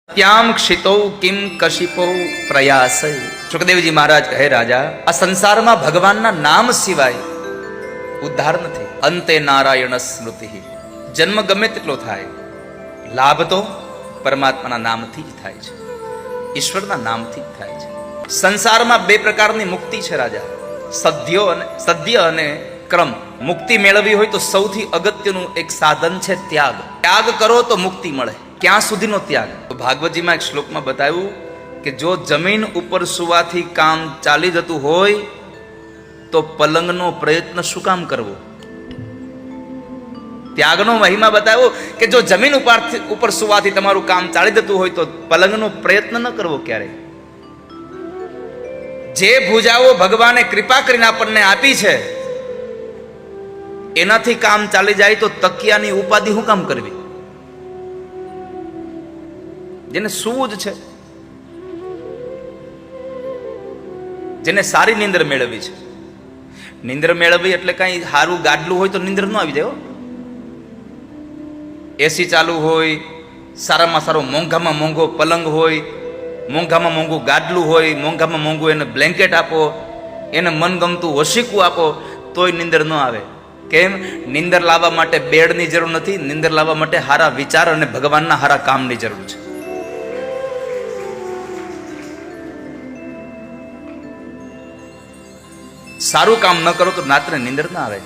ત્યામ ક્ષિતો Kim કશિપો પ્રયાસ. સુખદેવજી મહારાજ કહે, રાજા આ સંસારમાં ભગવાનના નામ સિવાય ઉદ્ધાર નથી. અંતે નારાયણ સ્મૃતિ. જન્મ ગમે તેટલો થાય, લાભ તો પરમાત્માના નામથી જ થાય છે, ઈશ્વરના નામથી જ થાય છે. સંસારમાં બે પ્રકારની મુક્તિ છે રાજા, સદ્ય અને ક્રમ. મુક્તિ મેળવવી હોય તો સૌથી અગત્યનું એક સાધન છે ત્યાગ. ત્યાગ કરો તો મુક્તિ મળે. ક્યાં સુધીનો ત્યાગ? તો ભાગવતજીમાં એક શ્લોકમાં બતાવ્યું કે જો જમીન ઉપર સુવાથી કામ ચાલી જતું હોય તો પલંગનો પ્રયત્ન શું કામ કરવો? ત્યાગનો મહિમા બતાવ્યો કે જો જમીન ઉપર સુવાથી તમારું કામ ચાલી જતું હોય તો પલંગનો પ્રયત્ન ન કરવો ક્યારેય. જે ભુજાઓ ભગવાને કૃપા કરીને આપણને આપી છે એનાથી કામ ચાલી જાય તો તકિયાની ઉપાધિ શું કામ કરવી? જેને સૂવું જ છે, જેને સારી નીંદર મેળવી છે. નીંદર મેળવી એટલે કઈ સારું ગાડલું હોય તો નીંદર ન આવી જાય. એસી ચાલુ હોય, સારામાં સારો મોંઘામાં મોંઘો પલંગ હોય, મોંઘામાં મોંઘું ગાડલું હોય, મોંઘામાં મોંઘું એને બ્લેન્કેટ આપો, એને મનગમતું ઓશીકું આપો, તોય નીંદર ન આવે. કેમ? નીંદર લાવવા માટે બેડની જરૂર નથી, નીંદર લાવવા માટે સારા વિચાર અને ભગવાનના સારા કામની જરૂર છે. સારું કામ ન કરો તો રાત્રે નીંદર ના આવે.